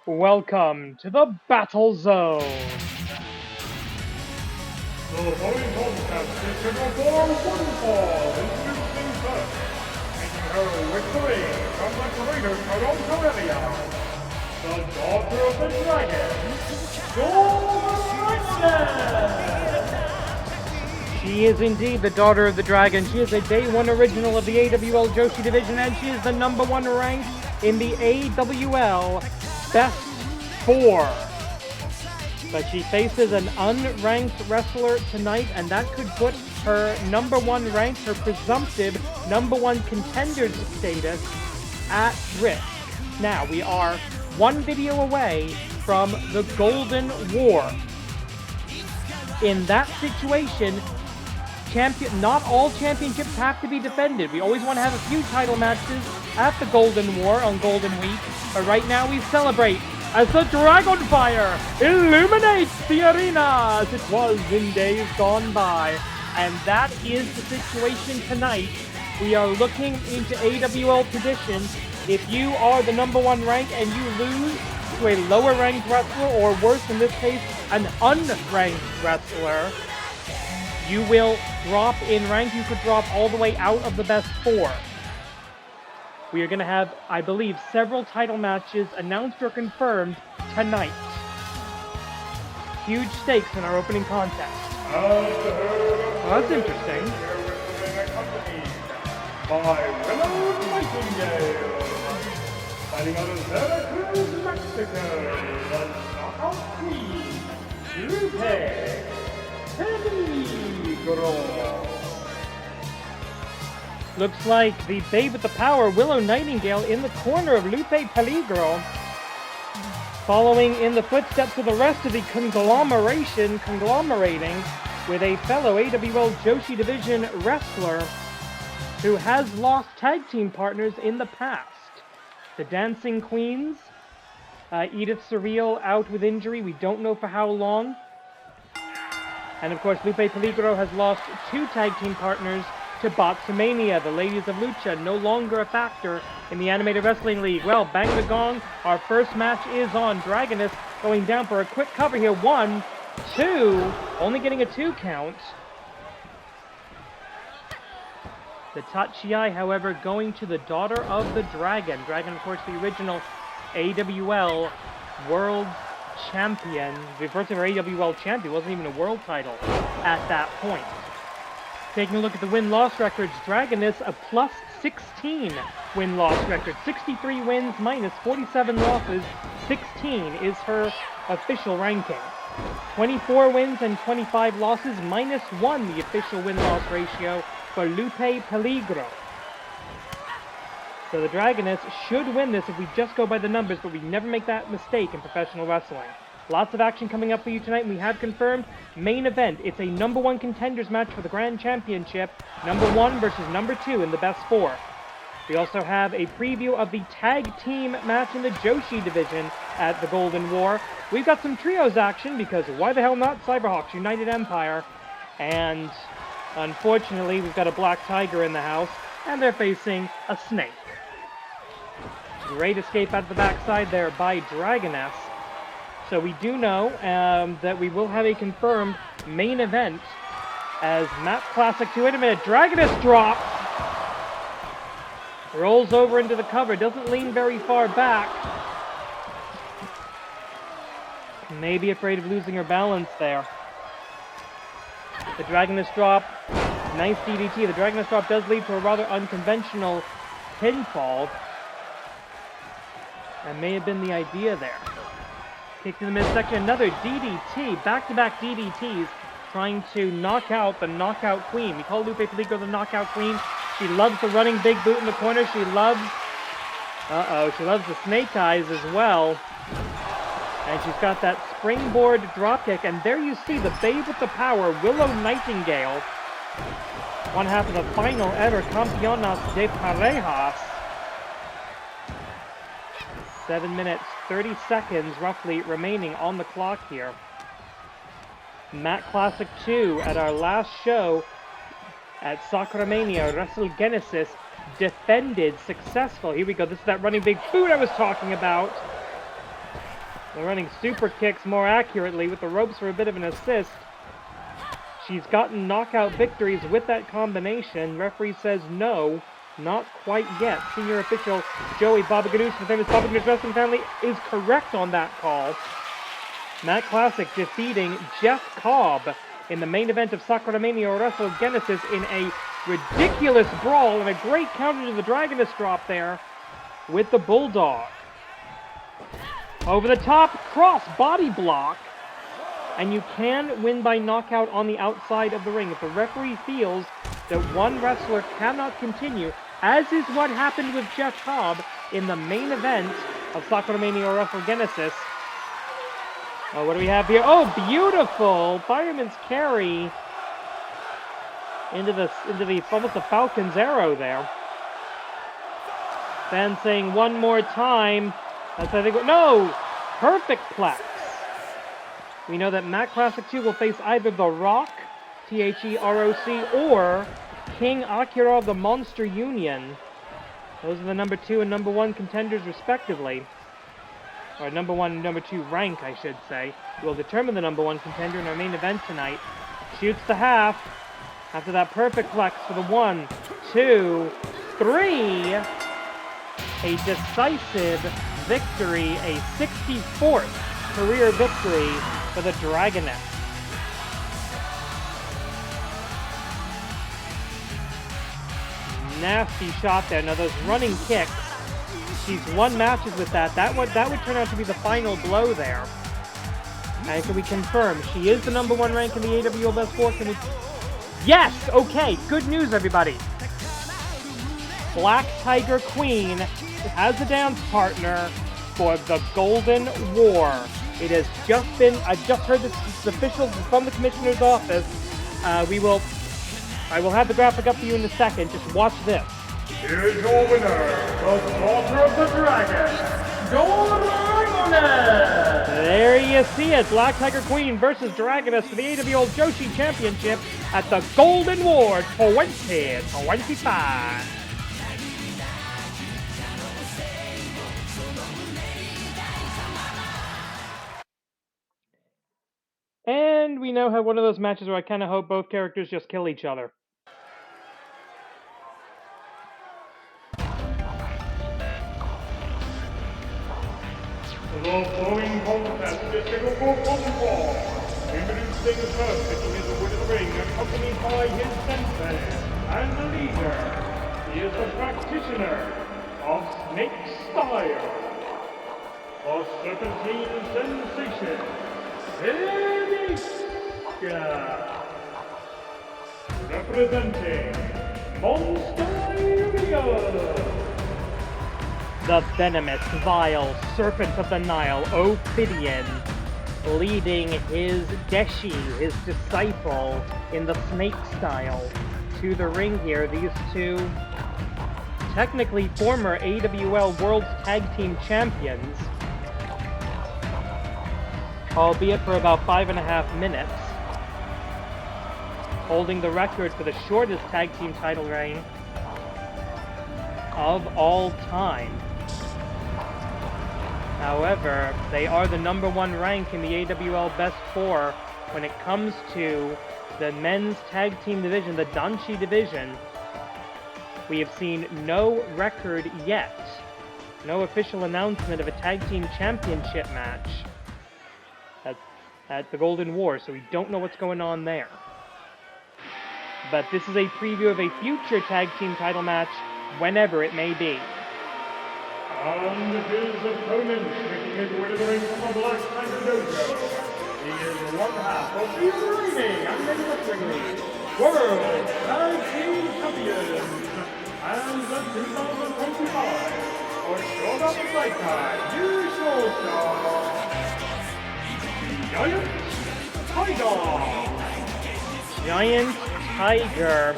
Welcome to the Battle Zone. The following contest is scheduled for one fall, introducing first, making her victory from the greater Toronto area, the daughter of the dragon, Dragoness! She is indeed the daughter of the dragon. She is a Day 1 original of the AWL Joshi division, and she is the #1 ranked in the AWL Best 4. But she faces an unranked wrestler tonight, and that could put her #1 rank, her presumptive #1 contender status at risk. Now, we are one video away from the Golden War. In that situation, not all championships have to be defended. We always want to have a few title matches at the Golden War on Golden Week, but right now we celebrate as the Dragonfire illuminates the arena as it was in days gone by. And that is the situation tonight. We are looking into AWL tradition. If you are the #1 rank and you lose to a lower ranked wrestler, or worse in this case, an unranked wrestler, you will drop in rank. You could drop all the way out of the best 4. We are going to have, I believe, several title matches announced or confirmed tonight. Huge stakes in our opening contest. Well, that's interesting. By Willow Nightingale, fighting out of Veracruz, Mexico, the knockout queen, Lupe, Peligro. Looks like the babe with the power, Willow Nightingale, in the corner of Lupe Peligro, following in the footsteps of the rest of the conglomerating with a fellow AWL Joshi Division wrestler who has lost tag team partners in the past. The Dancing Queens, Edith Surreal out with injury, we don't know for how long. And of course, Lupe Peligro has lost 2 tag team partners to Botsumania. The Ladies of Lucha, no longer a factor in the Animated Wrestling League. Well, bang the gong, our first match is on. Dragoness going down for a quick cover here. 1, 2, only getting a 2 count. The Tachiai, however, going to the daughter of the dragon. Dragon, of course, the original AWL World Champion. The first ever AWL Champion, wasn't even a world title at that point. Taking a look at the win-loss records, Dragoness a plus 16 win-loss record. 63 wins minus 47 losses. 16 is her official ranking. 24 wins and 25 losses, minus 1 the official win-loss ratio for Lupe Peligro. So the Dragoness should win this if we just go by the numbers, but we never make that mistake in professional wrestling. Lots of action coming up for you tonight, and we have confirmed main event. It's a #1 contenders match for the Grand Championship. #1 versus #2 in the best 4. We also have a preview of the tag team match in the Joshi division at the Golden War. We've got some trios action, because why the hell not? Xyberhawx, United Empire. And unfortunately, we've got a black tiger in the house, and they're facing a snake. Great escape out of the backside there by Dragoness. So we do know that we will have a confirmed main event as Map Classic 2. Wait a minute, Dragoness drops. Rolls over into the cover, doesn't lean very far back. Maybe afraid of losing her balance there. The Dragoness drop, nice DDT. The Dragoness drop does lead to a rather unconventional pinfall. That may have been the idea there. Kick to the midsection, another DDT, back-to-back DDTs, trying to knock out the Knockout Queen. We call Lupe Peligro the Knockout Queen. She loves the running big boot in the corner. She loves, she loves the snake eyes as well. And she's got that springboard dropkick. And there you see the babe with the power, Willow Nightingale. One half of the final ever Campeonas de Parejas. 7 minutes, 30 seconds roughly remaining on the clock here. Mat Classic 2 at our last show at Sacramania, WrestleGenesis, defended successful. Here we go, this is that running big boot I was talking about. They're running super kicks more accurately with the ropes for a bit of an assist. She's gotten knockout victories with that combination. Referee says no, not quite yet. Senior official Joey Baba Ganoush, the famous Baba Ganoush wrestling family, is correct on that call. Matt Classic defeating Jeff Cobb in the main event of Sakura Mania Wrestle Genesis in a ridiculous brawl and a great counter to the Dragoness drop there with the Bulldog. Over the top, cross body block, and you can win by knockout on the outside of the ring. If the referee feels that one wrestler cannot continue, as is what happened with Jeff Cobb in the main event of Sakura Mania Wrestle Genesis. Oh, what do we have here? Oh, beautiful! Fireman's carry into the almost a Falcon's arrow there. Then saying one more time. That's I think. No! Perfect plex. We know that Matt Classic 2 will face either The Rock, THEROC, or King Akira of the Monster Union. Those are the number 2 and number 1 contenders respectively. Or number 1 and number 2 rank, I should say. Will determine the number 1 contender in our main event tonight. Shoots the half. After that perfect flex for the 1, 2, 3. A decisive victory, a 64th career victory for the Dragoness. Nasty shot there. Now those running kicks, she's won matches with that. That would turn out to be the final blow there. And can we confirm she is the number 1 rank in the AWL Best 4? Can we? Yes! Okay, good news everybody. Black Tiger Queen has a dance partner for the Golden War. It has just been, I've just heard this official from the Commissioner's office. I will have the graphic up for you in a second. Just watch this. Here's your winner, the daughter of the dragon, Dragoness! There you see it. Black Tiger Queen versus Dragoness for the AWL Joshi Championship at the Golden War 2025. And we now have one of those matches where I kind of hope both characters just kill each other. The following contest is scheduled for one fall. Introducing first, taking his way to the ring, accompanied by his sensei and the leader. He is the practitioner of Snake Style, the Serpentine Sensation, Hebitsukai, representing Monster. The venomous, vile serpent of the Nile, Ophidian, leading his Deshi, his disciple, in the snake style, to the ring here. These two, technically former AWL World Tag Team Champions, albeit for about 5.5 minutes, holding the record for the shortest tag team title reign of all time. However, they are the number 1 rank in the AWL Best 4 when it comes to the men's tag team division, the Danshi division. We have seen no record yet, no official announcement of a tag team championship match at the Golden War, so we don't know what's going on there. But this is a preview of a future tag team title match, whenever it may be. And his opponent, making his way to the ring from the Black Tiger Dojo. He is one half of the reigning and Wrestling League World Tag Team Champions and the 2025 Oshoda Saikai優勝者, Giant Tiger. Giant Tiger.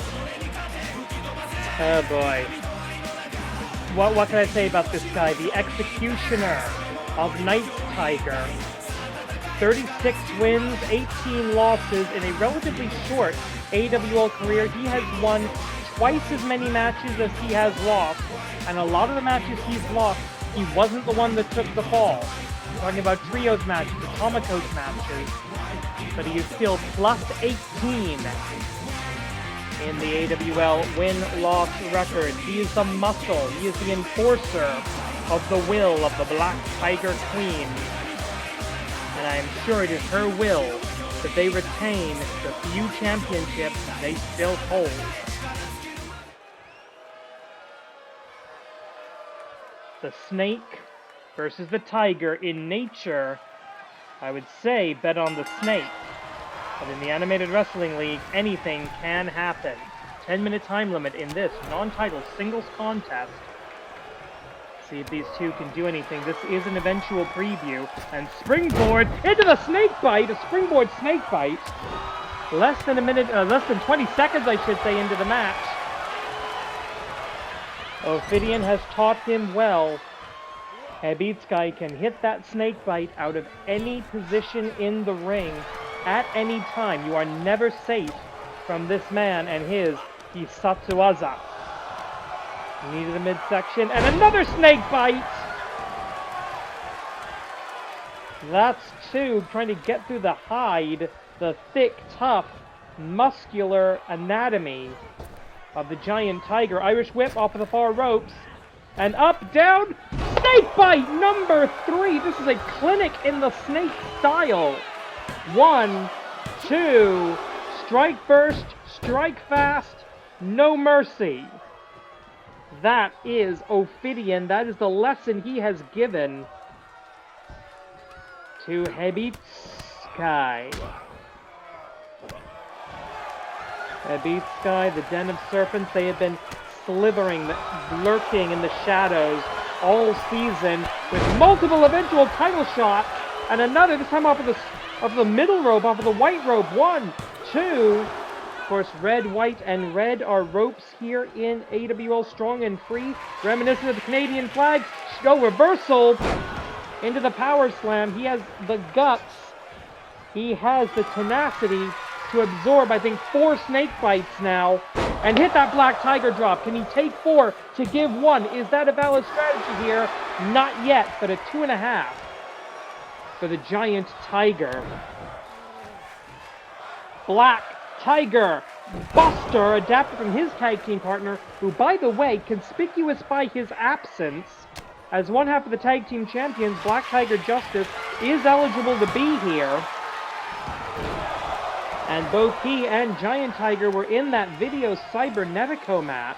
Oh boy. What can I say about this guy? The executioner of Night Tiger. 36 wins, 18 losses in a relatively short AWL career. He has won twice as many matches as he has lost. And a lot of the matches he's lost, he wasn't the one that took the fall. I'm talking about trios matches, atomic coach matches. But he is still plus 18 in the AWL win-loss record. He is the muscle. He is the enforcer of the will of the Black Tiger Queen. And I am sure it is her will that they retain the few championships they still hold. The snake versus the tiger. In nature, I would say bet on the snake. But in the Animated Wrestling League, anything can happen. 10-minute time limit in this non-title singles contest. See if these two can do anything. This is an eventual preview. And springboard into the snake bite. A springboard snake bite. Less than 20 seconds, I should say, into the match. Ophidian has taught him well. Hebitsukai can hit that snake bite out of any position in the ring at any time. You are never safe from this man and his Hisatsuwaza. Knee to the midsection, and another snake bite! That's two, trying to get through the hide, the thick, tough, muscular anatomy of the giant tiger. Irish whip off of the far ropes, and up, down, snake bite number 3! This is a clinic in the snake style. 1, 2, strike first, strike fast, no mercy. That is Ophidian. That is the lesson he has given to Hebitsukai. Hebitsukai, the den of serpents, they have been slithering, lurking in the shadows all season with multiple eventual title shots, and another, this time off of the middle rope, off of the white rope. 1, 2. Of course, red, white, and red are ropes here in AWL Strong and Free, reminiscent of the Canadian flag. Go reversal into the power slam. He has the guts. He has the tenacity to absorb, I think, 4 snake bites now and hit that Black Tiger drop. Can he take 4 to give 1? Is that a valid strategy here? Not yet, but a 2.5 for the giant tiger. Black Tiger Buster, adapted from his tag team partner, who, by the way, conspicuous by his absence, as one half of the tag team champions, Black Tiger Justice, is eligible to be here. And both he and Giant Tiger were in that video Cybernetico match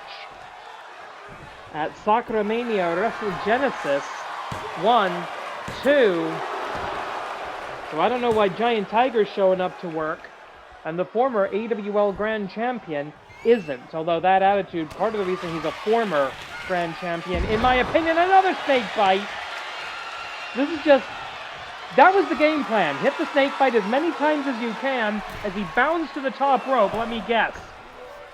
at Sakura Mania Wrestle Genesis 1, 2. So I don't know why Giant Tiger's showing up to work and the former AWL Grand Champion isn't. Although that attitude, part of the reason he's a former Grand Champion, in my opinion. Another snake bite. This is just, that was the game plan. Hit the snake bite as many times as you can as he bounds to the top rope. Let me guess.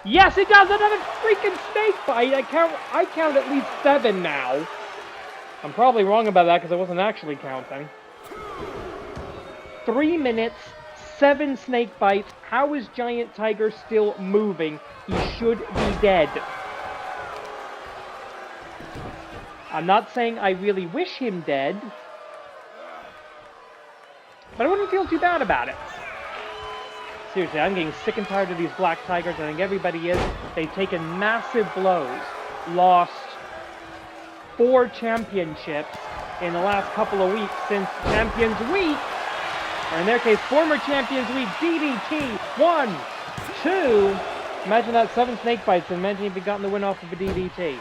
Yes, he does another freaking snake bite. I count at least 7 now. I'm probably wrong about that because I wasn't actually counting. 3 minutes, 7 snake bites. How is Giant Tiger still moving? He should be dead. I'm not saying I really wish him dead, but I wouldn't feel too bad about it. Seriously, I'm getting sick and tired of these Black Tigers. I think everybody is. They've taken massive blows. Lost 4 championships in the last couple of weeks since Champions Week. Or in their case, former Champions Week, DDT. 1, 2. Imagine that 7 snake bites, and imagine if he'd gotten the win off of a DDT.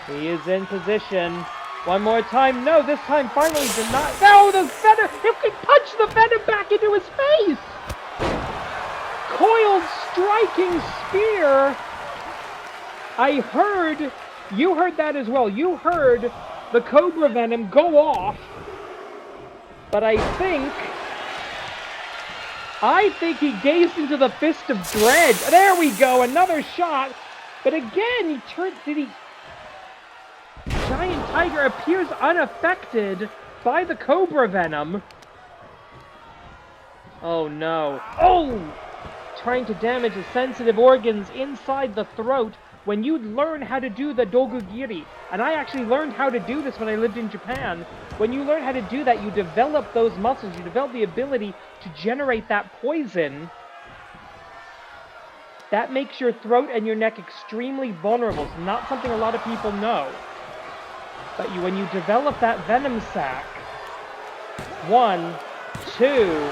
He is in position. One more time. No, this time finally did not. No, the venom! You can punch the venom back into his face! Coiled striking spear. I heard, you heard that as well. You heard the Cobra Venom go off. But I think he gazed into the Fist of Dread. There we go, another shot. But again, he turned, Giant Tiger appears unaffected by the Cobra Venom. Oh no. Oh! Trying to damage the sensitive organs inside the throat when you learn how to do the dogugiri, and I actually learned how to do this when I lived in Japan, when you learn how to do that, you develop those muscles, you develop the ability to generate that poison. That makes your throat and your neck extremely vulnerable. It's not something a lot of people know. But when you develop that venom sac, 1, 2,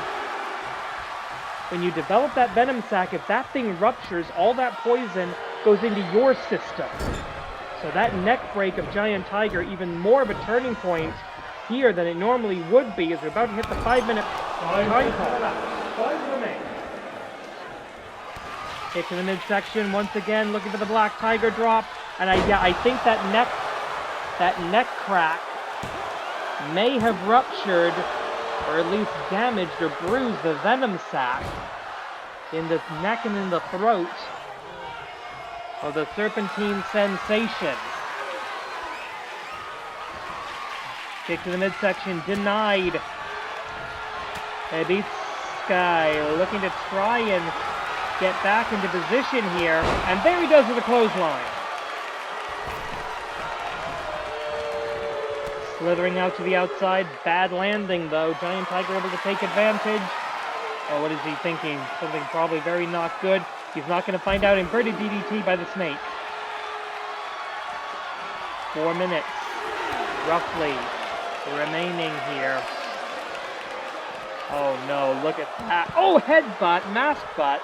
when you develop that venom sac, if that thing ruptures, all that poison goes into your system. So that neck break of Giant Tiger, even more of a turning point here than it normally would be, as we're about to hit the 5-minute time call. 5 remain. Kick to the midsection once again, looking for the Black Tiger drop, and I think that neck crack may have ruptured, or at least damaged or bruised the venom sac in the neck and in the throat of the Serpentine Sensation. Kick to the midsection, denied. Hebitsukai looking to try and get back into position here, and there he does with a clothesline. Slithering out to the outside, bad landing though. Giant Tiger able to take advantage. Oh, what is he thinking? Something probably very not good. He's not going to find out. Inverted DDT by the snake. 4 minutes, roughly, remaining here. Oh no, look at that. Oh, headbutt, mask butt.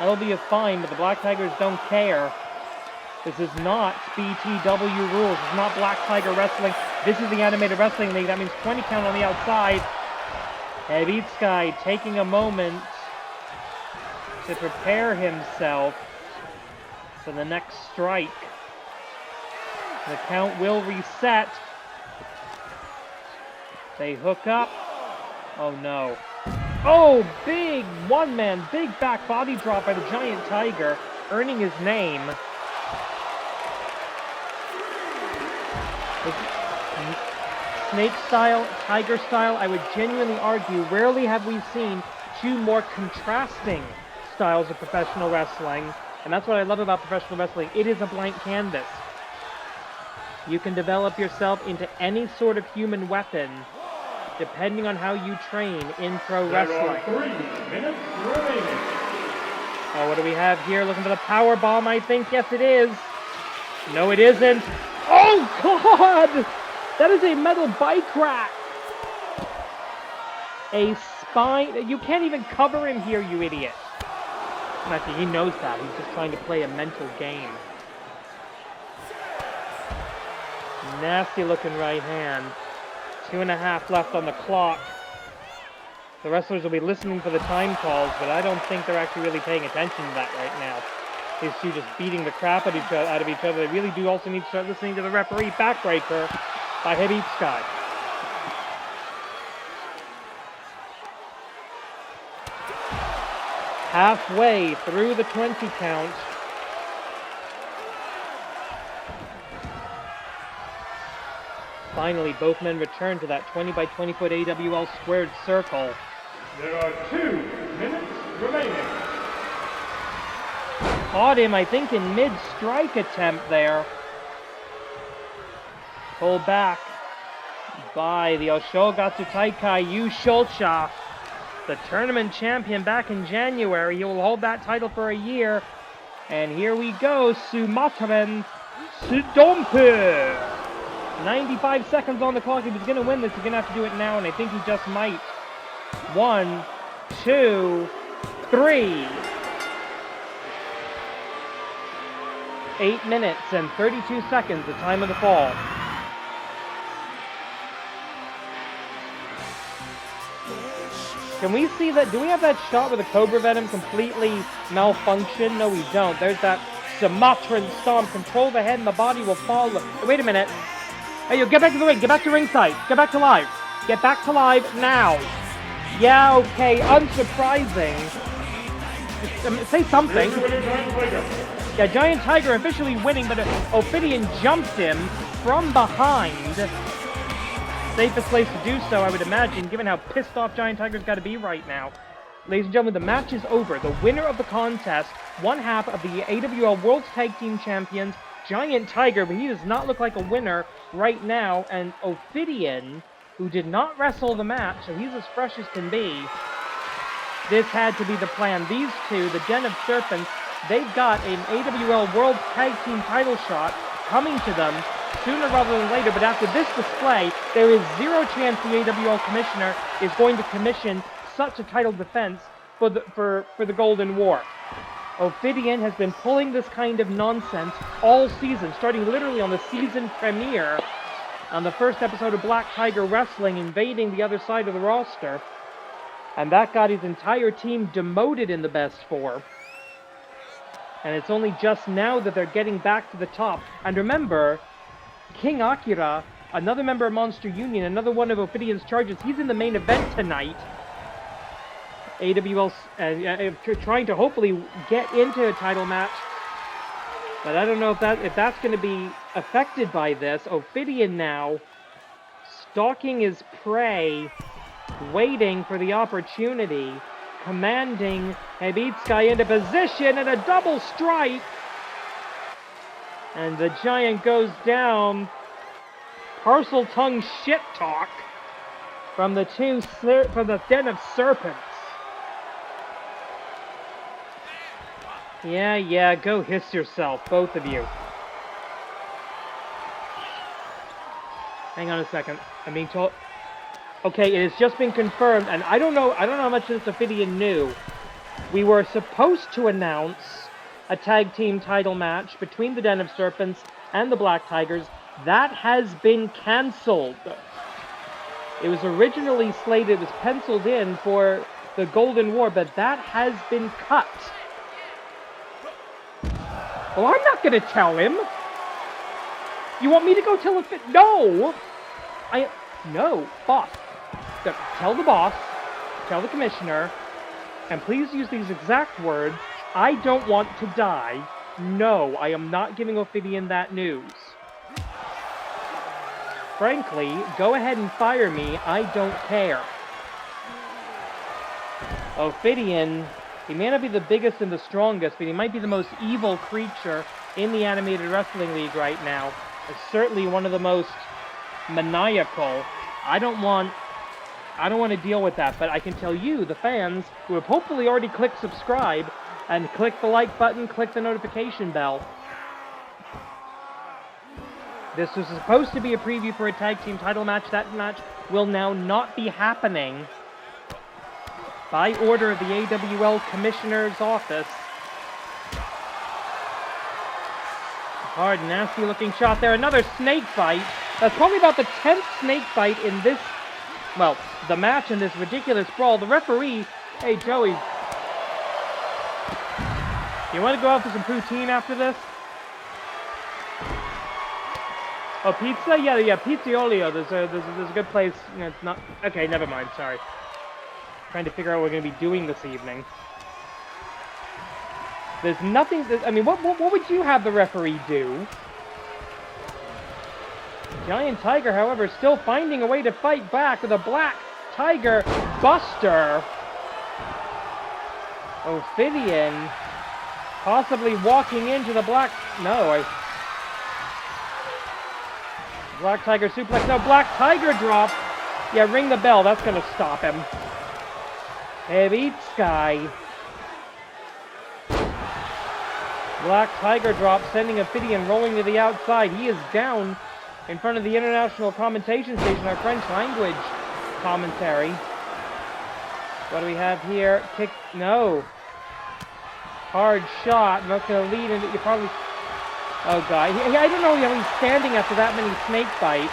That'll be a fine, but the Black Tigers don't care. This is not BTW rules. It's not Black Tiger Wrestling. This is the Animated Wrestling League. That means 20 count on the outside. Hebitsukai taking a moment to prepare himself for the next strike. The count will reset. They hook up. Oh no. Oh, big one-man, big back body drop by the Giant Tiger, earning his name. Snake style, tiger style, I would genuinely argue, rarely have we seen two more contrasting styles of professional wrestling. And that's what I love about professional wrestling. It is a blank canvas. You can develop yourself into any sort of human weapon depending on how you train in pro wrestling. 3 minutes remaining. Oh, what do we have here? Looking for the power bomb, I think. Yes, it is. No, it isn't. Oh, God! That is a metal bike rack. A spine. You can't even cover him here, you idiot. Actually, he knows that. He's just trying to play a mental game. Nasty looking right hand. 2.5 left on the clock. The wrestlers will be listening for the time calls, but I don't think they're actually really paying attention to that right now. These two just beating the crap out of each other. They really do also need to start listening to the referee. Backbreaker by Hebitsukai. Halfway through the 20 count. Finally, both men return to that 20 by 20 foot AWL squared circle. There are 2 minutes remaining. Caught him, I think, in mid-strike attempt there. Pulled back by the Oshogatsu Taikai Yu Shulcha, the tournament champion back in January. He will hold that title for a year. And here we go, Sumatran Sudompu. 95 seconds on the clock. If he's going to win this, he's going to have to do it now, and I think he just might. 1, 2, 3. 8 minutes and 32 seconds, the time of the fall. Can we see that? Do we have that shot where the Cobra Venom completely malfunctioned? No, we don't. There's that Sumatran stomp. Control the head and the body will fall. Wait a minute. Hey, yo, get back to the ring. Get back to ringside. Get back to live. Get back to live now. Yeah, okay. Unsurprising. Say something. Yeah, Giant Tiger officially winning, but Ophidian jumped him from behind. Safest place to do so, I would imagine, given how pissed off Giant Tiger's got to be right now. Ladies and gentlemen, the match is over. The winner of the contest one half of the AWL World Tag Team Champions, Giant Tiger, but he does not look like a winner right now, and Ophidian, who did not wrestle the match, so he's as fresh as can be. This had to be the plan. These two, the Den of Serpents, they've got an AWL World Tag Team title shot coming to them sooner rather than later, but after this display, there is zero chance the AWL Commissioner is going to commission such a title defense for the Golden War. Ophidian has been pulling this kind of nonsense all season, starting literally on the season premiere, on the first episode of Black Tiger Wrestling, invading the other side of the roster, and that got his entire team demoted in the best four. And it's only just now that they're getting back to the top. And remember, King Akira, another member of Monster Union, another one of Ophidian's charges, he's in the main event tonight. AWL trying to hopefully get into a title match. But I don't know if that's going to be affected by this. Ophidian now stalking his prey, waiting for the opportunity, commanding Hebitsukai into position and a double strike. And the Giant goes down. Parcel tongue shit talk from the Den of Serpents. Yeah, go hiss yourself, both of you. Hang on a second. I'm being told. Okay, it has just been confirmed, and I don't know how much this Ophidian knew. We were supposed to announce a tag team title match between the Den of Serpents and the Black Tigers. That has been cancelled. It was originally slated, it was penciled in for the Golden War, but that has been cut. Well, I'm not going to tell him. You want me to go tell him? No! No, boss. Tell the boss, tell the commissioner, and please use these exact words, I don't want to die. No, I am not giving Ophidian that news. Frankly, go ahead and fire me, I don't care. Ophidian, he may not be the biggest and the strongest, but he might be the most evil creature in the Animated Wrestling League right now. Certainly one of the most maniacal. I don't want to deal with that, but I can tell you, the fans, who have hopefully already clicked subscribe, and click the like button, click the notification bell. This was supposed to be a preview for a tag team title match. That match will now not be happening. By order of the AWL Commissioner's Office. Hard, nasty looking shot there. Another snake fight. That's probably about the 10th snake fight in this, well, the match in this ridiculous brawl. The referee, hey Joey, you want to go out for some poutine after this? Oh, pizza? Yeah, Pizziolio. There's a good place. You know, it's not. Okay, never mind. Sorry. Trying to figure out what we're going to be doing this evening. There's nothing. I mean, what would you have the referee do? Giant Tiger, however, still finding a way to fight back with a Black Tiger Buster. Ophidian possibly walking into the Black. No, Black Tiger suplex. No, Black Tiger drop. Yeah, ring the bell. That's going to stop him. Hebitsukai. Black Tiger drop, sending Ophidian rolling to the outside. He is down in front of the International Commentation Station, our French language commentary. What do we have here? Kick. No. Hard shot. That's going to lead into. You probably. Oh, God. I don't know how he's standing after that many snake bites.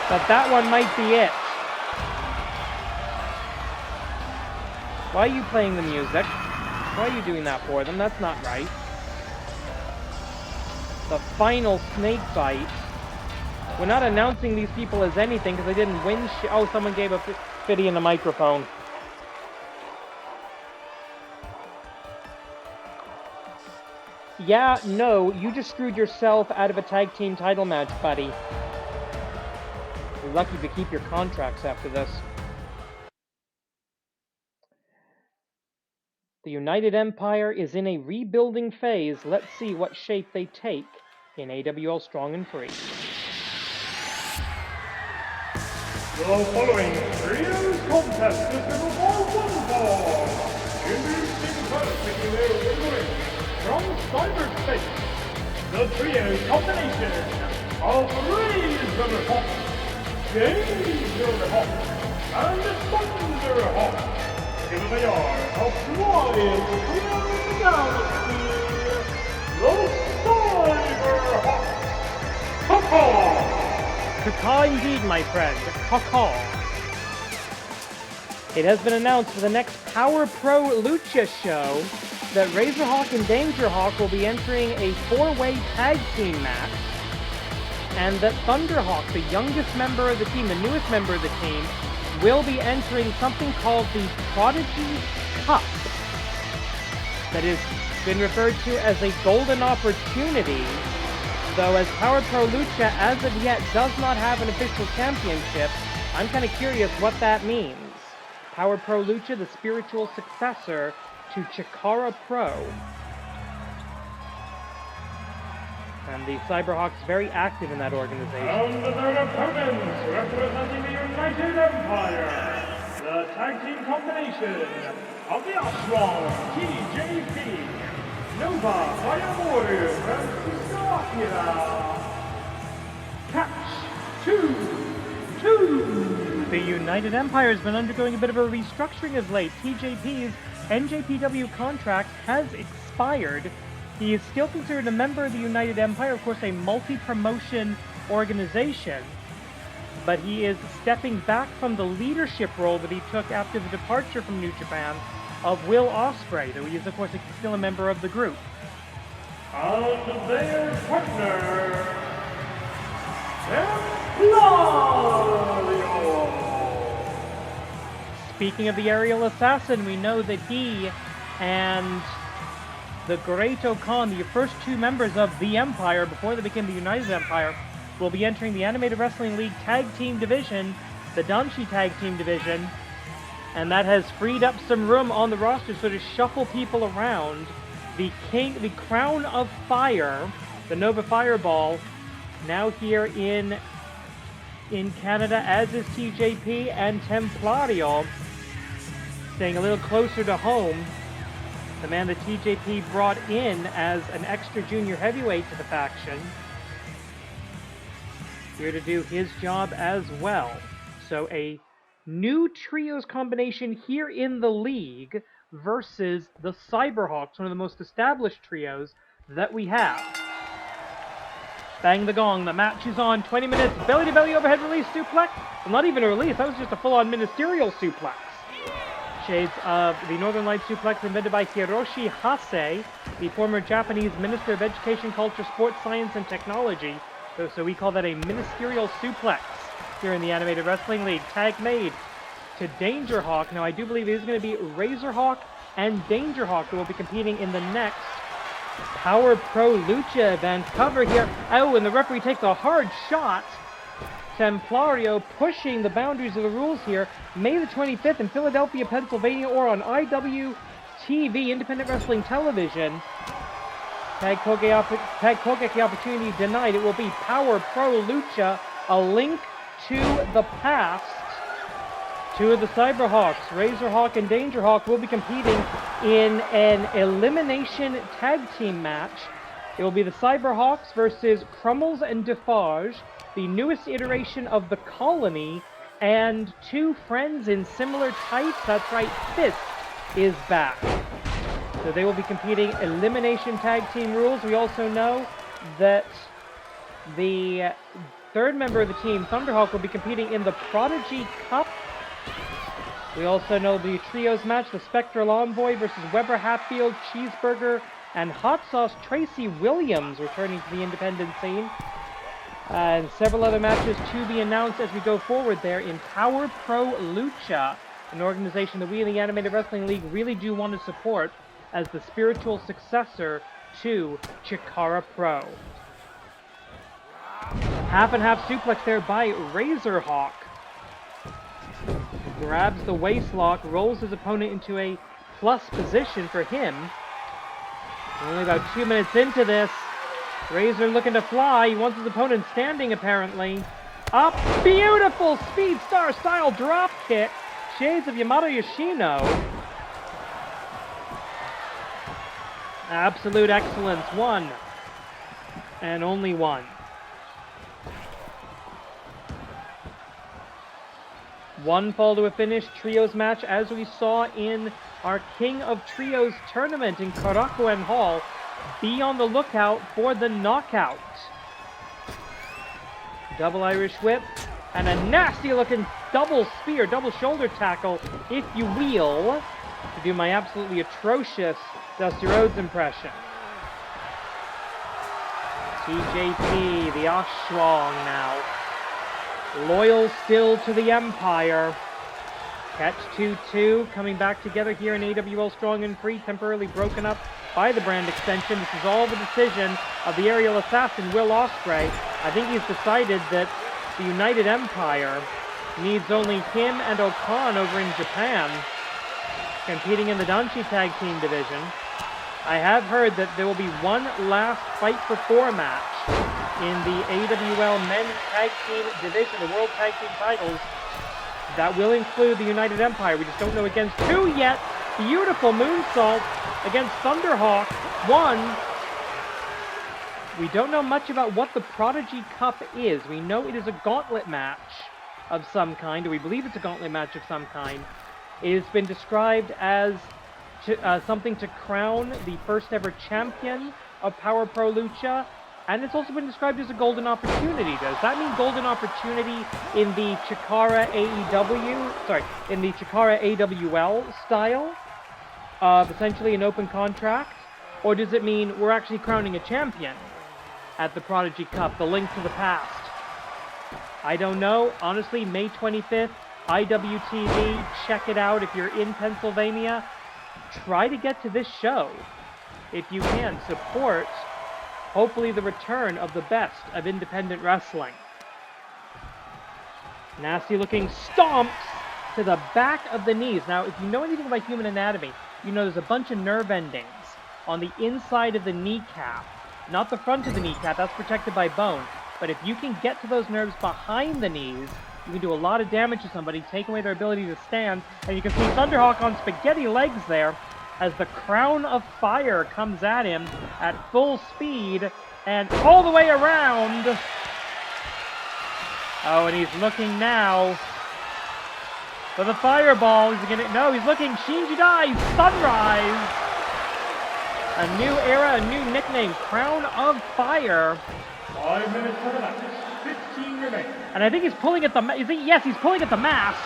But that one might be it. Why are you playing the music? Why are you doing that for them? That's not right. The final snake bite. We're not announcing these people as anything because they didn't win shit. Oh, someone gave Ophidian a microphone. Yeah, no, you just screwed yourself out of a tag team title match, buddy. You're lucky to keep your contracts after this. The United Empire is in a rebuilding phase. Let's see what shape they take in AWL Strong and Free. The following trios contest is scheduled for one fall. Introducing first, making their way from cyberspace, the trio combination of Xyberhawx, Xyberhawx, and Thunderhawk. Together they are a flying trio in the galaxy, the Xyberhawx. Caw-caw! Caw indeed, my friend. Caw. It has been announced for the next Power Pro Lucha show that Razorhawk and Dangerhawk will be entering a 4-way tag team match, and that Thunderhawk, the youngest member of the team, the newest member of the team, will be entering something called the Prodigy Cup, that has been referred to as a golden opportunity. Though as Power Pro Lucha as of yet does not have an official championship, I'm kind of curious what that means. Power Pro Lucha, the spiritual successor to Chikara Pro. And the Xyberhawks very active in that organization. And their opponents representing the United Empire, the tag team combination of the Strong, TJP, Nova, Fire Warrior, and Akira. Catch 2. The United Empire has been undergoing a bit of a restructuring of late. TJP's NJPW contract has expired. He is still considered a member of the United Empire, of course a multi-promotion organization, but he is stepping back from the leadership role that he took after the departure from New Japan of Will Ospreay, though he is of course still a member of the group. And their partner, Peligro. Speaking of the aerial assassin, we know that he and the Great Okan, the first two members of the Empire before they became the United Empire, will be entering the Animated Wrestling League Tag Team Division, the Danshi Tag Team Division, and that has freed up some room on the roster so to shuffle people around. The Crown of Fire, the Nova Fireball, now here in Canada, as is TJP, and Templario, staying a little closer to home. The man that TJP brought in as an extra junior heavyweight to the faction, here to do his job as well. So a new trios combination here in the league versus the Xyberhawks, one of the most established trios that we have. Bang the gong, the match is on, 20 minutes, belly-to-belly overhead release suplex. Well, not even a release, that was just a full-on ministerial suplex. Shades of the Northern Light suplex invented by Hiroshi Hase, the former Japanese Minister of Education, Culture, Sports, Science, and Technology. So we call that a ministerial suplex here in the Animated Wrestling League. Tag made to Dangerhawk. Now, I do believe it is going to be Razorhawk and Dangerhawk who will be competing in the next Power Pro Lucha event. Cover here. Oh, and the referee takes a hard shot. Templario pushing the boundaries of the rules here. May the 25th in Philadelphia, Pennsylvania, or on IWTV, Independent Wrestling Television. Tag Kogeki opportunity denied. It will be Power Pro Lucha, a link to the past. Two of the Xyberhawks, Razorhawk and Dangerhawk, will be competing in an elimination tag team match. It will be the Xyberhawks versus Crummels and Defarge, the newest iteration of the Colony, and two friends in similar tights. That's right, Fist is back. So they will be competing elimination tag team rules. We also know that the third member of the team, Thunderhawk, will be competing in the Prodigy Cup. We also know the trios match, the Spectral Envoy versus Weber Hatfield, Cheeseburger, and Hot Sauce Tracy Williams returning to the independent scene. And several other matches to be announced as we go forward there in Power Pro Lucha, an organization that we in the Animated Wrestling League really do want to support as the spiritual successor to Chikara Pro. Half and half suplex there by Razorhawk. Grabs the waist lock, rolls his opponent into a plus position for him. Only about 2 minutes into this. Razor looking to fly. He wants his opponent standing, apparently. Up. Beautiful Speed Star style drop kick. Shades of Yamato Yoshino. Absolute excellence. One. And only one. One fall to a finish. Trios match, as we saw in our King of Trios tournament in Korakuen Hall. Be on the lookout for the knockout. Double Irish whip and a nasty looking double spear, double shoulder tackle, if you will, to do my absolutely atrocious Dusty Rhodes impression. TJP, the Strong now. Loyal still to the Empire. Catch 2-2, coming back together here in AWL Strong and Free, temporarily broken up by the brand extension. This is all the decision of the aerial assassin, Will Ospreay. I think he's decided that the United Empire needs only him and Okan over in Japan, competing in the Danshi Tag Team division. I have heard that there will be one last Fight for 4 match in the AWL Men's Tag Team division, the World Tag Team titles. That will include the United Empire. We just don't know against who yet. Beautiful moonsault against Thunderhawk. One. We don't know much about what the Prodigy Cup is. We know it is a gauntlet match of some kind, or we believe it's a gauntlet match of some kind. It has been described as something to crown the first ever champion of Power Pro Lucha, and it's also been described as a golden opportunity. Does that mean golden opportunity in the Chikara in the Chikara AWL style of essentially an open contract? Or does it mean we're actually crowning a champion at the Prodigy Cup, the link to the past? I don't know. Honestly, May 25th, IWTV, check it out if you're in Pennsylvania. Try to get to this show if you can. Support, hopefully, the return of the best of independent wrestling. Nasty looking stomps to the back of the knees. Now, if you know anything about human anatomy, you know there's a bunch of nerve endings on the inside of the kneecap. Not the front of the kneecap, that's protected by bone. But if you can get to those nerves behind the knees, you can do a lot of damage to somebody, take away their ability to stand. And you can see Thunderhawk on spaghetti legs there as the Crown of Fire comes at him at full speed and all the way around. Oh, and he's looking now for the fireball. He's looking Shinji Dai, Sunrise. A new era, a new nickname, Crown of Fire. 5 minutes for the match. 15 remaining. And I think he's pulling at the... Yes, he's pulling at the mask.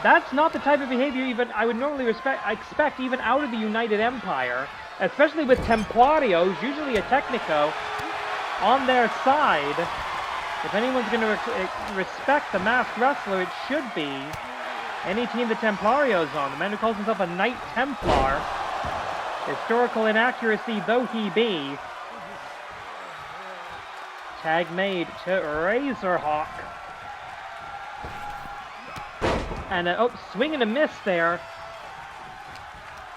That's not the type of behavior even I would normally expect even out of the United Empire, especially with Templarios, usually a Technico, on their side. If anyone's going to respect the masked wrestler, it should be any team the Templarios on. The man who calls himself a Knight Templar, historical inaccuracy though he be. Tag made to Razorhawk. And swing and a miss there.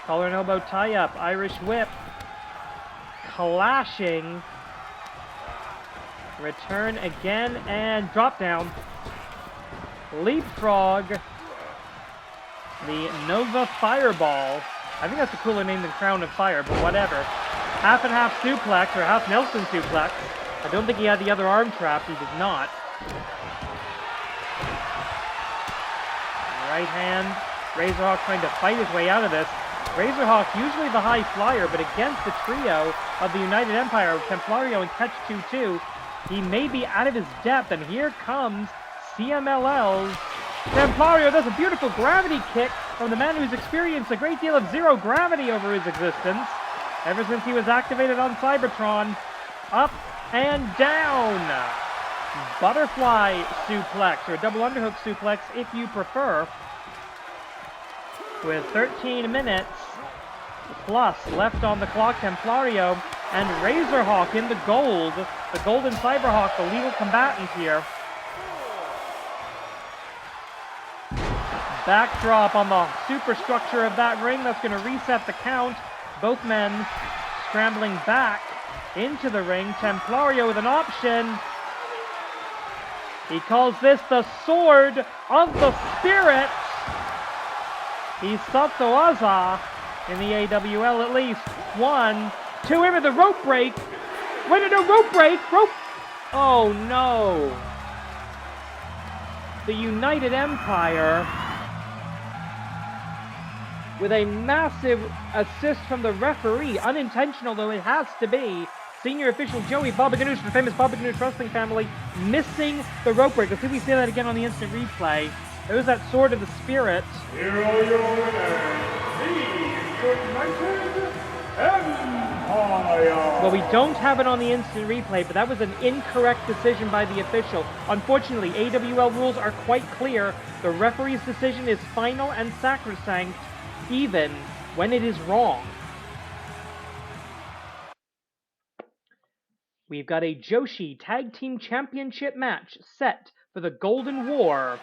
Collar and elbow tie-up. Irish whip. Clashing. Return again and drop down. Leapfrog. The Nova Fireball. I think that's a cooler name than Crown of Fire, but whatever. Half and half suplex, or half Nelson suplex. I don't think he had the other arm trap. He did not. Right hand. Razorhawk trying to fight his way out of this. Razorhawk, usually the high flyer, but against the trio of the United Empire, Templario and Catch 2-2, he may be out of his depth, and here comes CMLL's Templario. Does a beautiful gravity kick from the man who's experienced a great deal of zero gravity over his existence ever since he was activated on Cybertron. Up and down. Butterfly suplex, or double underhook suplex if you prefer. With 13 minutes plus left on the clock, Templario and Razorhawk in the gold. The Golden Cyberhawk, the legal combatant here. Backdrop on the superstructure of that ring. That's going to reset the count. Both men scrambling back into the ring. Templario with an option. He calls this the Sword of the Spirit. He's Satsuaza in the AWL at least. 1, 2, into the rope break. Wait, no, rope break. Rope. Oh, no. The United Empire, with a massive assist from the referee, unintentional though it has to be. Senior official Joey Baba Ganoush, the famous Baba Ganoush wrestling family, missing the rope break. Let's see if we see that again on the instant replay. There's that Sword of the Spirit. Here are your winners, the United Empire. Well, we don't have it on the instant replay, but that was an incorrect decision by the official. Unfortunately, AWL rules are quite clear. The referee's decision is final and sacrosanct, even when it is wrong. We've got a Joshi Tag Team Championship match set for the Golden War,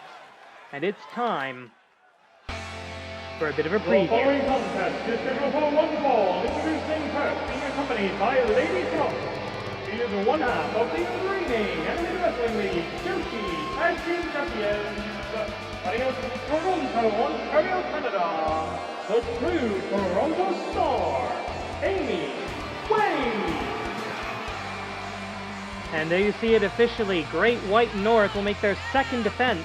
and it's time for a bit of a The following preview. contest is scheduled for one fall, introducing first, being accompanied by Lady Strong. She is one half of the reigning Animated Wrestling League Joshi Tag Team Champions. Fighting out from Toronto, Ontario, Canada, the true Toronto Star, Amy Wade. And there you see it officially. Great White North will make their second defense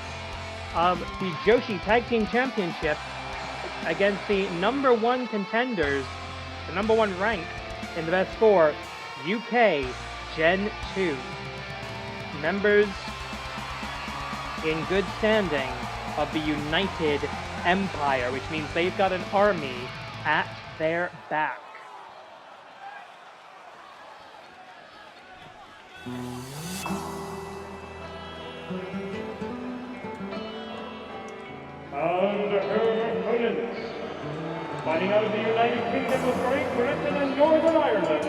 of the Joshi Tag Team Championship against the #1 contenders, the #1 rank in the best 4, UK Gen 2. Members in good standing of the United Empire, which means they've got an army at their back. And her opponents, fighting out of the United Kingdom of Great Britain and Northern Ireland,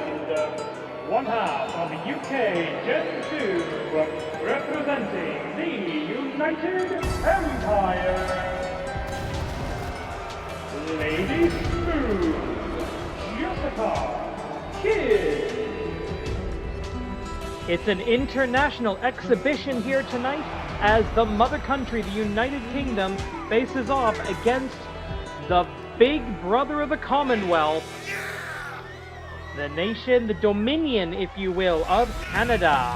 one half of the UK Gen 2, representing the United Empire, Lady Smooth, Jessica Kidd. It's an international exhibition here tonight as the mother country, the United Kingdom, faces off against the big brother of the Commonwealth, the nation, the dominion, if you will, of Canada.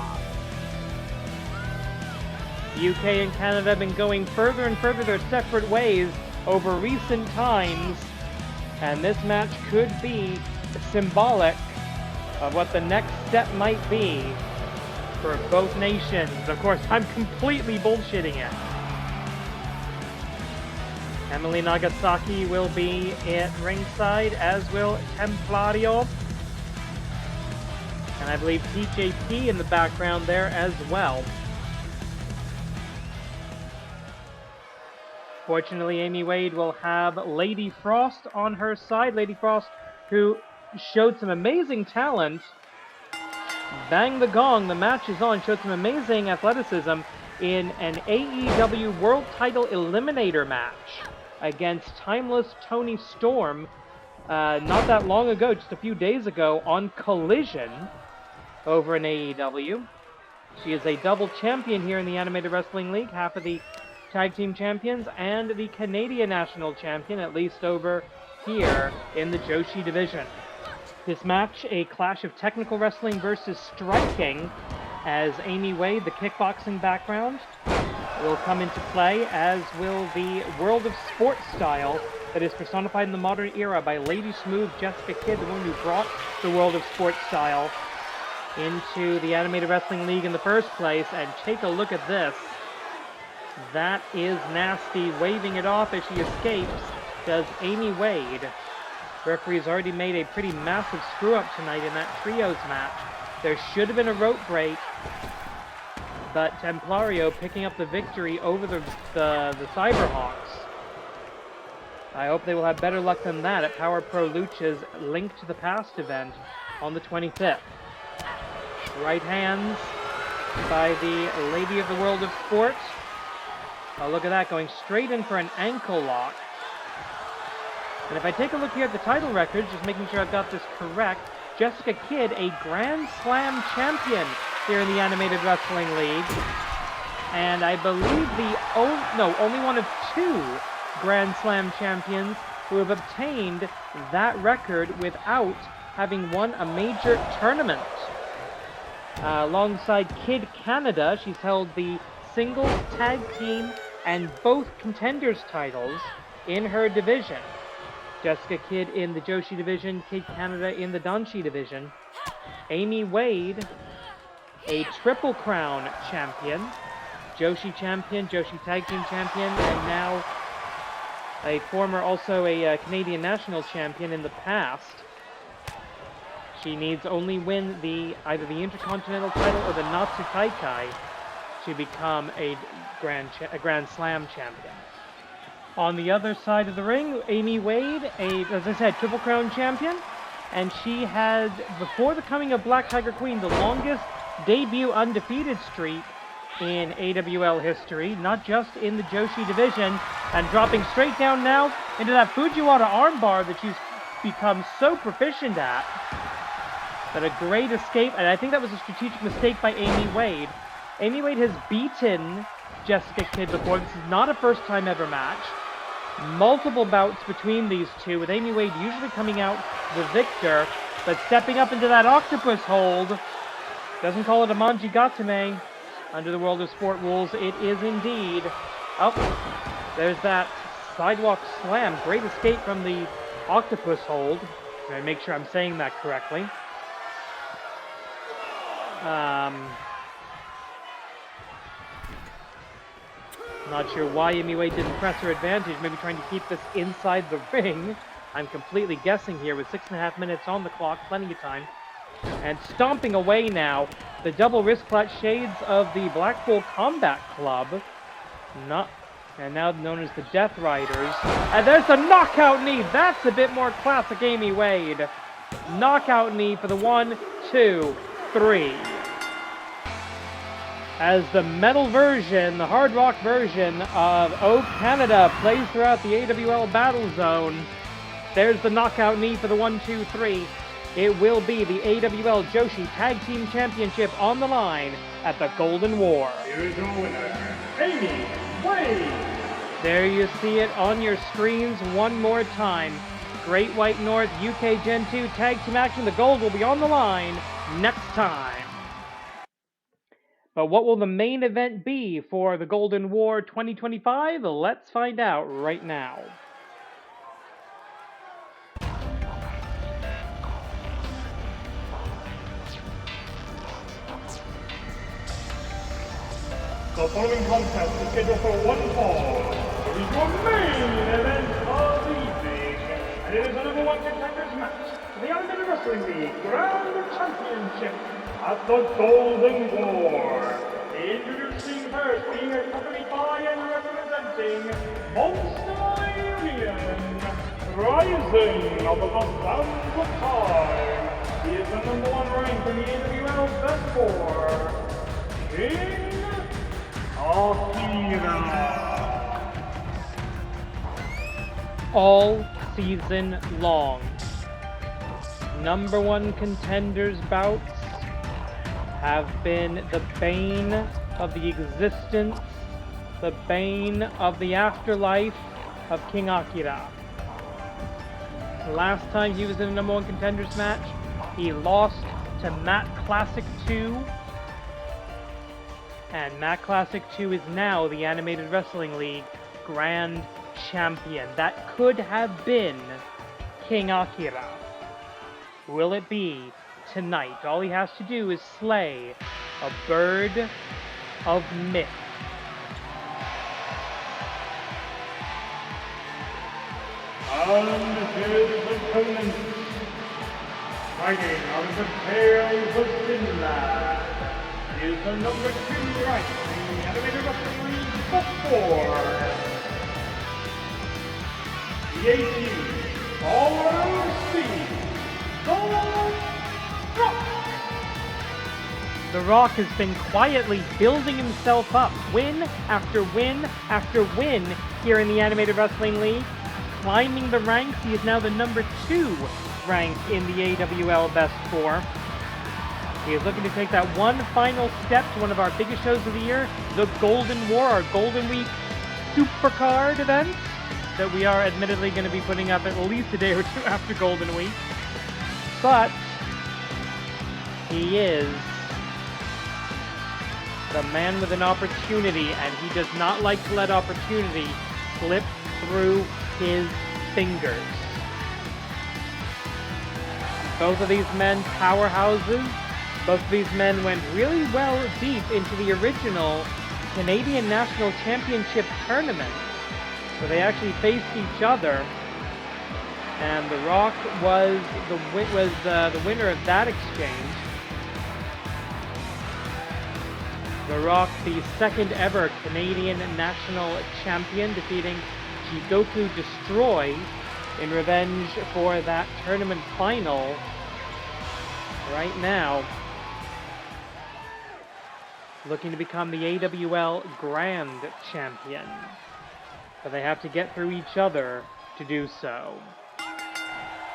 The UK and Canada have been going further and further their separate ways over recent times, and this match could be symbolic of what the next step might be for both nations. Of course, I'm completely bullshitting it. Emily Nagasaki will be at ringside, as will Templario. And I believe TJP in the background there as well. Fortunately, Amy Wade will have Lady Frost on her side. Lady Frost, who showed some amazing talent. Bang the gong, the match is on. Showed some amazing athleticism in an AEW World Title Eliminator match against Timeless Tony Storm not that long ago, just a few days ago, on Collision over in AEW. She is a double champion here in the Animated Wrestling League, half of the Tag Team Champions and the Canadian National Champion, at least over here in the Joshi division. This match, a clash of technical wrestling versus striking, as Amy Wade, the kickboxing background, will come into play, as will the World of Sport style that is personified in the modern era by Lady Smooth, Jessica Kidd, the one who brought the World of Sport style into the Animated Wrestling League in the first place. And take a look at this. That is nasty. Waving it off as she escapes does Amy Wade. Referee's already made a pretty massive screw-up tonight in that trios match. There should have been a rope break, but Templario picking up the victory over the Xyberhawx. I hope they will have better luck than that at Power Pro Lucha's Link to the Past event on the 25th. Right hands by the Lady of the World of Sport. Oh, look at that, going straight in for an ankle lock. And if I take a look here at the title records, just making sure I've got this correct, Jessica Kidd, a Grand Slam champion here in the Animated Wrestling League. And I believe only one of 2 Grand Slam champions who have obtained that record without having won a major tournament. Alongside Kid Canada, she's held the singles, tag team, and both contenders titles in her division. Jessica Kidd in the Joshi division, Kid Canada in the Danshi division. Amy Wade, a Triple Crown champion, Joshi champion, Joshi tag team champion, and now a Canadian national champion in the past. She needs only win either the Intercontinental title or the Natsu Taikai to become a Grand Slam champion. On the other side of the ring, Amy Wade, as I said, Triple Crown champion, and she had, before the coming of Black Tiger Queen, the longest debut undefeated streak in AWL history, not just in the Joshi division, and dropping straight down now into that Fujiwara armbar that she's become so proficient at. But a great escape, and I think that was a strategic mistake by Amy Wade. Amy Wade has beaten Jessica Kidd before. This is not a first-time ever match. Multiple bouts between these two, with Amy Wade usually coming out the victor, but stepping up into that octopus hold. Doesn't call it a Manji Gatame. Under the World of Sport rules, it is indeed. Oh, there's that sidewalk slam. Great escape from the octopus hold. Let me make sure I'm saying that correctly. Not sure why Amy Wade didn't press her advantage, maybe trying to keep this inside the ring. I'm completely guessing here with 6.5 minutes on the clock, plenty of time. And stomping away now, the double wrist clutch shades of the Blackpool Combat Club. And now known as the Death Riders. And there's the knockout knee! That's a bit more classic Amy Wade. Knockout knee for the 1, 2, 3. As the metal version, the hard rock version of Oh Canada plays throughout the AWL Battle Zone. There's the knockout knee for the 1, 2, 3. It will be the AWL Joshi Tag Team Championship on the line at the Golden War. Here's your winner, Amy Wade. There you see it on your screens one more time. Great White North UK Gen 2 Tag Team action. The gold will be on the line next time. But what will the main event be for the Golden War 2025? Let's find out right now. The following contest is scheduled for one fall. It is your main event of the evening, and it is the number 1 contenders match for the Animated Wrestling League Grand Championship at the Golden War. Introducing first, being accompanied by and representing Monster Union, rising of the sands of time. He is the number 1 rank in the AWL Best 4, King Akira. All season long, number 1 contenders bouts have been the bane of the existence, the bane of the afterlife of King Akira. Last time he was in a number 1 contenders match, he lost to Matt Classic 2. And Matt Classic 2 is now the Animated Wrestling League Grand Champion. That could have been King Akira. Will it be tonight? All he has to do is slay a bird of myth. And here's the opponent, fighting out of the Tales of Finland, is the number 2 rank in the Animated Wrestling League before the 18 ROC Gold Rock. The Rock has been quietly building himself up, win after win after win here in the Animated Wrestling League. Climbing the ranks, he is now the number 2 rank in the AWL Best 4. He is looking to take that one final step to one of our biggest shows of the year, the Golden War, our Golden Week Supercard event, that we are admittedly going to be putting up at least a day or two after Golden Week. But he is the man with an opportunity, and he does not like to let opportunity slip through his fingers. Both of these men powerhouses. Both of these men went really well deep into the original Canadian National Championship tournament, where they actually faced each other, and The Rock was the winner of that exchange. The Rock, the second ever Canadian National Champion, defeating Jigoku Destroy in revenge for that tournament final. Right now, looking to become the AWL Grand Champion. But they have to get through each other to do so.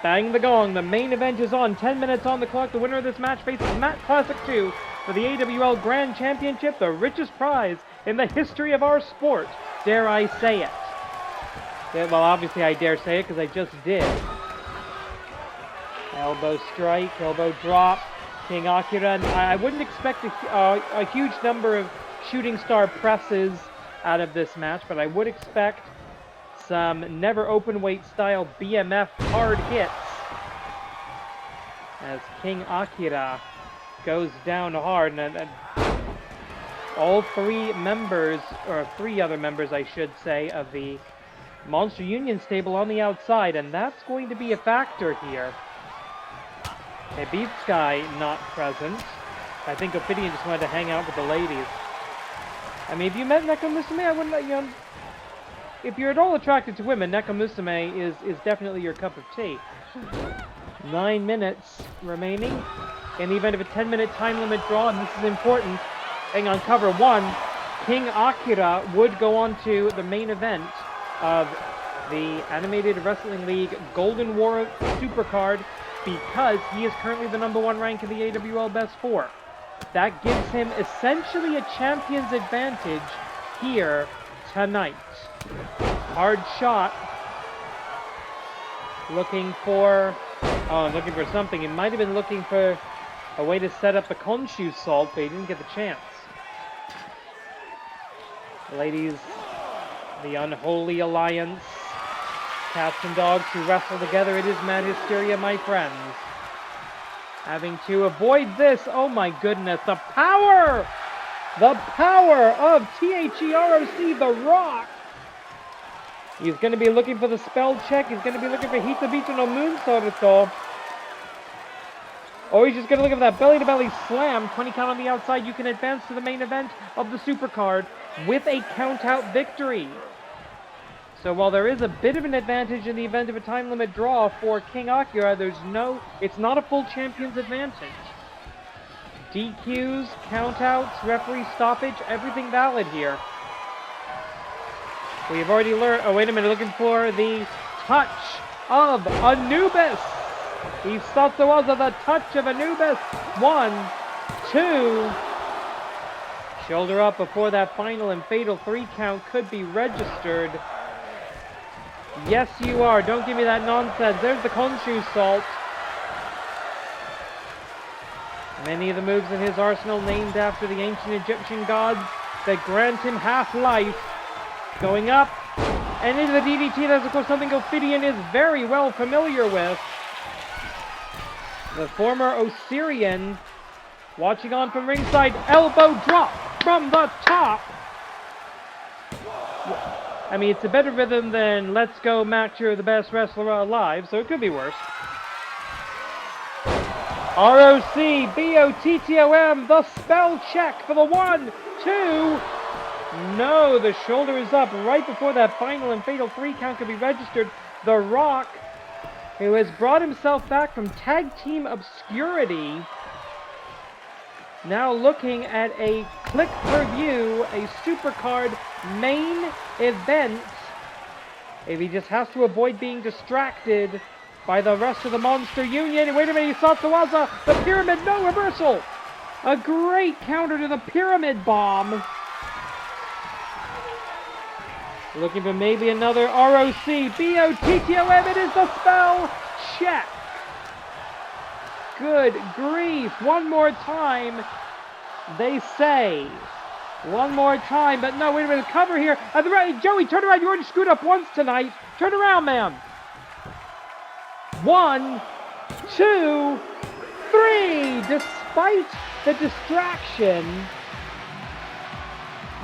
Bang the gong, the main event is on. 10 minutes on the clock. The winner of this match faces Matt Classic 2 for the AWL Grand Championship, the richest prize in the history of our sport. Dare I say it? Well, obviously I dare say it because I just did. Elbow strike, elbow drop. King Akira, and I wouldn't expect a huge number of shooting star presses out of this match, but I would expect some never open weight style BMF hard hits as King Akira goes down hard, and all three members, or 3 other members I should say, of the Monster Union stable on the outside, and that's going to be a factor here. Hebitsukai not present. I think Ophidian just wanted to hang out with the ladies. I mean, if you met Nekomusume, I wouldn't, if you're at all attracted to women, Nekomusume is definitely your cup of tea. 9 minutes remaining in the event of a 10-minute time limit draw, and this is important. Hang on, cover 1. King Akira would go on to the main event of the Animated Wrestling League Golden War Supercard, because he is currently the number 1 rank in the AWL Best 4. That gives him essentially a champion's advantage here tonight. Hard shot. Looking for something. He might have been looking for a way to set up the Konshu salt, but he didn't get the chance. Ladies, the unholy alliance. Cats and dogs who wrestle together, it is mad hysteria, my friends. Having to avoid this, oh my goodness, the power of THEROC, The Rock. He's going to be looking for the spell check, he's going to be looking for Hitabitu no Moonsault, or he's just going to look for that belly-to-belly slam. 20 count on the outside, you can advance to the main event of the Supercard with a count-out victory. So while there is a bit of an advantage in the event of a time limit draw for King Akira, it's not a full champion's advantage. DQs, countouts, referee stoppage, everything valid here. We've already learned, oh wait a minute, looking for the touch of Anubis. Isatsuwaza, the touch of Anubis. 1, 2. Shoulder up before that final and fatal 3 count could be registered. Yes, you are. Don't give me that nonsense. There's the Konshu salt. Many of the moves in his arsenal named after the ancient Egyptian gods that grant him half-life. Going up and into the DDT. That's, of course, something Ophidian is very well familiar with. The former Osirian watching on from ringside. Elbow drop from the top. I mean, it's a better rhythm than Let's Go Max, you're the best wrestler alive, so it could be worse. ROC, BOTTOM, the spell check for the 1, 2. No, the shoulder is up right before that final and fatal 3 count could be registered. The Rock, who has brought himself back from tag team obscurity Now looking at a click-per-view, a Supercard main event. If he just has to avoid being distracted by the rest of the Monster Union. Wait a minute, he saw Sawaza, the Pyramid, no reversal! A great counter to the Pyramid Bomb. Looking for maybe another ROC, BOTTOM, it is the spell check. Good grief, one more time, they say. One more time, but no, wait a minute, cover here. Joey, turn around, you already screwed up once tonight. Turn around, man. 1, 2, 3. Despite the distraction,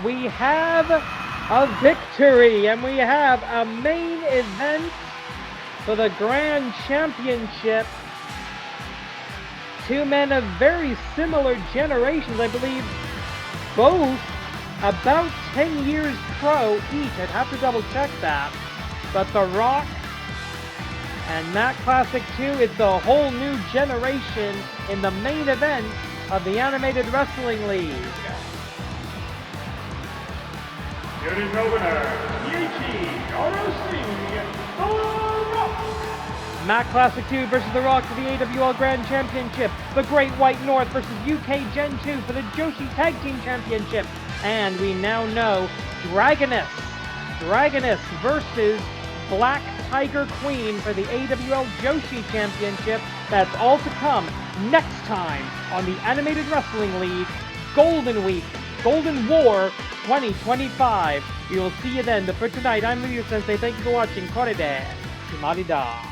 we have a victory, and we have a main event for the Grand Championship. Two men of very similar generations, I believe, both about 10 years pro each. I'd have to double check that. But The Rock and Matt Classic 2, it's a whole new generation in the main event of the Animated Wrestling League. Here is your winner, ROC, The Rock. Matt Classic 2 versus The Rock for the AWL Grand Championship. The Great White North versus UK Gen 2 for the Joshi Tag Team Championship. And we now know Dragoness versus Black Tiger Queen for the AWL Joshi Championship. That's all to come next time on the Animated Wrestling League Golden Week, Golden War 2025. We will see you then. But for tonight, I'm Ryu Sensei. Thank you for watching. Korede. Kumarida.